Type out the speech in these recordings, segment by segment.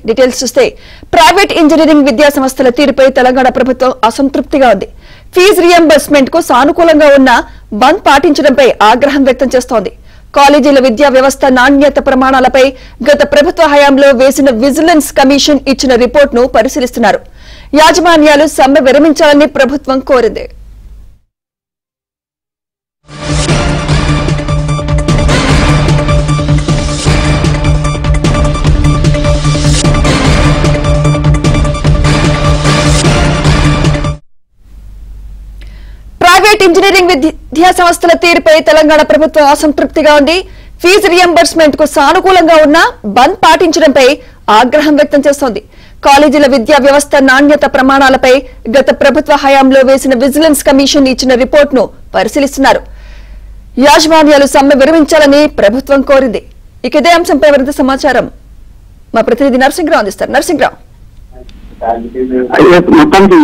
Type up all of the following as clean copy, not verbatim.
Details చూస్తే private engineering విద్యా సంస్థల తీరుపై తెలంగాణ ప్రభుత్వం అసంతృప్తిగా ఉంది. ఫీజు రియంబర్స్మెంట్ కు సానుకూలంగా ఉన్న బంద్ పాటించడంపై ఆగ్రహం వ్యక్తం చేస్తోంది. కాలేజీల విద్యా వ్యవస్థ నాణ్యత ప్రమాణాలపై గత ప్రభుత్వ హయాంలో వేసిన విజిలెన్స్ కమిషన్ ఇచ్చిన రిపోర్టును పరిశీలిస్తున్నారు. యాజమాన్యాలు సమ్మె విరమించాలని ప్రభుత్వం కోరింది. ప్రైవేట్ ఇంజనీరింగ్ విద్యా సంస్థల తీరుపై తెలంగాణ ప్రభుత్వం అసంతృప్తిగా ఉంది. ఫీజు రియంబర్స్మెంట్ కు సానుకూలంగా ఉన్న బంద్ పాటించడంపై ఆగ్రహం వ్యక్తం చేస్తోంది. కాలేజీల విద్యా వ్యవస్థ నాణ్యత ప్రమాణాలపై గత ప్రభుత్వ హయాంలో వేసిన విజిలెన్స్ కమిషన్ ఇచ్చిన రిపోర్టును పరిశీలిస్తున్నారు. యాజమాన్యాలు సమ్మె విరమించాలని ప్రభుత్వం కోరింది. ఇక ఇదే అంశంపై మరింత సమాచారం మా ప్రతినిధి నరసింహరావు అందిస్తారు. నరసింహరావు, మొత్తానికి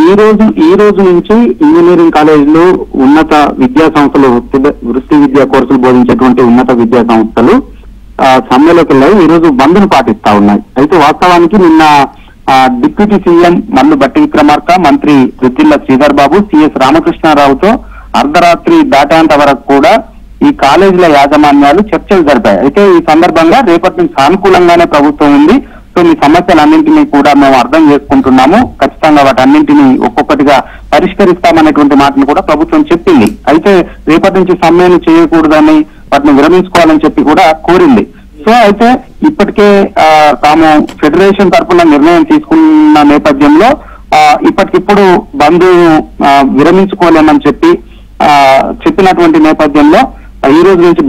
ఈ రోజు నుంచి ఇంజనీరింగ్ కాలేజీలు ఉన్నత విద్యా సంస్థలు వృత్తి విద్యా కోర్సులు బోధించేటువంటి ఉన్నత విద్యా సంస్థలు సమ్మెలోకి వెళ్ళాయి. ఈ రోజు బంద్ను పాటిస్తా ఉన్నాయి. అయితే వాస్తవానికి నిన్న డిప్యూటీ సీఎం మల్లు భట్టి విక్రమార్క, మంత్రి రుద్దిల్ల శ్రీధర్ బాబు, సిఎస్ రామకృష్ణారావుతో అర్ధరాత్రి దాటేంత వరకు కూడా ఈ కాలేజీల యాజమాన్యాలు చర్చలు జరిపాయి. అయితే ఈ సందర్భంగా రేపటి నుంచి సానుకూలంగానే ప్రభుత్వం ఉంది. సో మీ సమస్యలన్నింటినీ కూడా మేము అర్థం చేసుకుంటున్నాము, ఖచ్చితంగా వాటన్నింటినీ ఒక్కొక్కటిగా పరిష్కరిస్తామనేటువంటి మాటను కూడా ప్రభుత్వం చెప్పింది. అయితే రేపటి నుంచి సమ్మెను చేయకూడదని, వాటిని విరమించుకోవాలని చెప్పి కూడా కోరింది. సో అయితే ఇప్పటికే తాము ఫెడరేషన్ తరఫున నిర్ణయం తీసుకున్న నేపథ్యంలో ఇప్పటికిప్పుడు బంద్ విరమించుకోలేమని చెప్పినటువంటి నేపథ్యంలో ఈ రోజు నుంచి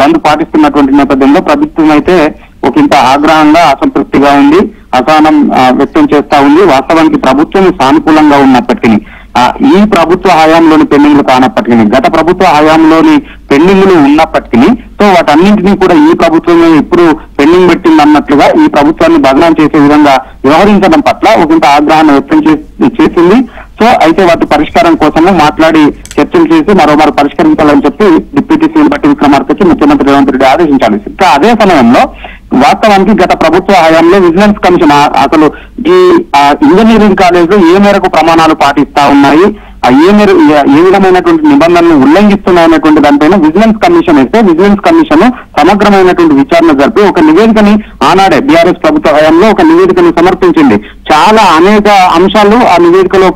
బంద్ పాటిస్తున్నటువంటి నేపథ్యంలో ప్రభుత్వం అయితే ఒకంత ఆగ్రహంగా, అసంతృప్తిగా ఉంది, అసహనం వ్యక్తం చేస్తా ఉంది. వాస్తవానికి ప్రభుత్వం సానుకూలంగా ఉన్నప్పటికీ ఈ ప్రభుత్వ హయాంలోని పెండింగ్లు కానప్పటికీ, గత ప్రభుత్వ హయాంలోని పెండింగ్లు ఉన్నప్పటికీ సో వాటన్నింటినీ కూడా ఈ ప్రభుత్వమే ఇప్పుడు పెండింగ్ పెట్టింది అన్నట్లుగా ఈ ప్రభుత్వాన్ని బదనాం చేసే విధంగా వ్యవహరించడం పట్ల ఒకంత ఆగ్రహాన్ని వ్యక్తం చేసింది. సో అయితే వాటి పరిష్కారం కోసము మాట్లాడి చర్చలు చేసి మరోమారు పరిష్కరించాలని చెప్పి డిప్యూటీ సీఎం భట్టి విక్రమార్కకి ముఖ్యమంత్రి రేవంత్ రెడ్డి ఆదేశించాలి. ఇంకా అదే సమయంలో వాస్తవానికి గత ప్రభుత్వ హయాంలో విజిలెన్స్ కమిషన్ అసలు ఈ ఇంజనీరింగ్ కాలేజీలో ఏ మేరకు ప్రమాణాలు పాటిస్తా ఉన్నాయి, ఏ విధమైనటువంటి నిబంధనలను ఉల్లంఘిస్తున్నాయనేటువంటి దానిపైన విజిలెన్స్ కమిషన్ అయితే విజిలెన్స్ కమిషన్ సమగ్రమైనటువంటి విచారణ జరిపి ఒక నివేదికని ఆనాడే బీఆర్ఎస్ ప్రభుత్వ హయాంలో ఒక నివేదికను సమర్పించింది. చాలా అనేక అంశాలు ఆ నివేదికలో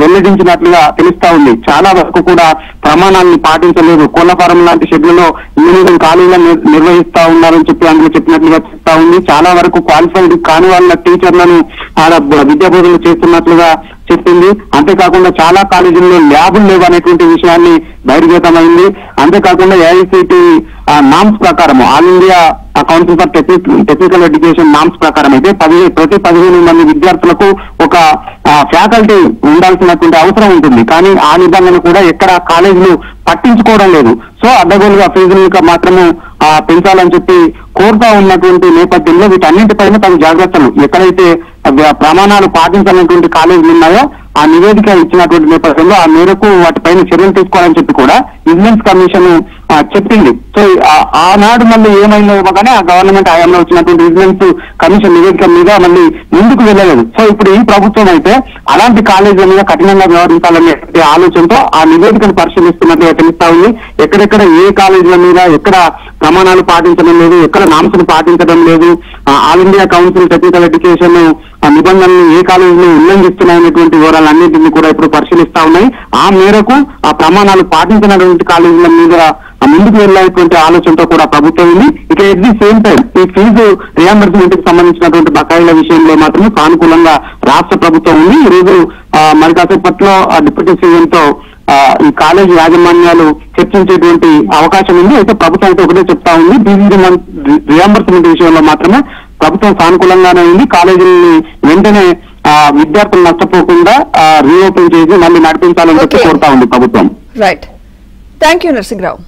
వెల్లడించినట్లుగా తెలుస్తా ఉంది. చాలా వరకు కూడా ప్రమాణాలను పాటించలేదు, కోళ్లఫారం లాంటి షెడ్యూల్లో ఇంజనీరింగ్ కాలేజీలను నిర్వహిస్తా ఉన్నారని చెప్పి అందులో చెప్పినట్లుగా చెప్తా ఉంది. చాలా వరకు క్వాలిఫైడ్ కాని వాళ్ళ టీచర్లను విద్యా బోధనలు చేస్తున్నట్లుగా చెప్పింది. అంతేకాకుండా చాలా కాలేజీల్లో ల్యాబులు లేవు అనేటువంటి విషయాన్ని బహిర్గతమైంది. అంతేకాకుండా ఏఐసిటి నామ్స్ ప్రకారం, all India council for technical education norms ప్రకారం అయితే ప్రతి 15 మంది విద్యార్థులకు ఒక ఫ్యాకల్టీ ఉండాల్సినటువంటి అవసరం ఉంటుంది. కానీ ఆ నిబంధన కూడా ఎక్కడ కాలేజీలు పట్టించుకోవడం లేదు. సో అడ్డగోలుగా ఫీజులు మాత్రమే పెంచాలని చెప్పి కోరుతా ఉన్నటువంటి నేపథ్యంలో వీటన్నింటిపైన తమ జాగ్రత్తలు ఎక్కడైతే ప్రమాణాలు పాటించాలన్నటువంటి కాలేజీలు ఉన్నాయో ఆ నివేదిక ఇచ్చినటువంటి నేపథ్యంలో ఆ మేరకు వాటిపైన చర్యలు తీసుకోవాలని చెప్పి కూడా విజిలెన్స్ కమిషన్ చెప్పింది. సో ఆనాడు మళ్ళీ ఏమైందో కానీ ఆ గవర్నమెంట్ హయాంలో వచ్చినటువంటి విజిలెన్స్ కమిషన్ నివేదిక మీద మళ్ళీ ముందుకు వెళ్ళలేదు. సో ఇప్పుడు ఈ ప్రభుత్వం అయితే అలాంటి కాలేజీల మీద కఠినంగా వ్యవహరించాలనే ఆలోచనతో ఆ నివేదికను పరిశీలిస్తున్నట్లుగా తెలుస్తా ఉంది. ఎక్కడెక్కడ ఏ కాలేజీల మీద ఎక్కడ ప్రమాణాలు పాటించడం లేదు, ఎక్కడ నామ్స్ను పాటించడం లేదు, all India council technical education నిబంధనలు ఏ కాలేజీలు ఉల్లంఘిస్తున్నాయనేటువంటి వివరాలన్నింటినీ కూడా ఇప్పుడు పరిశీలిస్తా ఉన్నాయి. ఆ మేరకు ఆ ప్రమాణాలు పాటించినటువంటి కాలేజీల మీద ముందుకు వెళ్ళేటువంటి ఆలోచనతో కూడా ప్రభుత్వం ఉంది. ఇక ఎట్ ది సేమ్ టైం ఈ ఫీజు రియంబర్స్మెంట్ కి సంబంధించినటువంటి బకాయిల విషయంలో మాత్రమే సానుకూలంగా రాష్ట్ర ప్రభుత్వం ఉంది. ఈ రోజు మరి కాసేపట్లో డిప్యూటీ సీఎంతో ఈ కాలేజీ యాజమాన్యాలు చర్చించేటువంటి అవకాశం ఉంది. అయితే ప్రభుత్వం అయితే ఒకటే చెప్తా ఉంది, ఫీజు రియంబర్స్మెంట్ విషయంలో మాత్రమే ప్రభుత్వం సానుకూలంగానే ఉంది. కాలేజీని వెంటనే విద్యార్థులు నష్టపోకుండా రీఓపెన్ చేసి మళ్ళీ నడిపించాలని చెప్పి కోరుతా ఉంది ప్రభుత్వం. Right, thank you Narasimharao.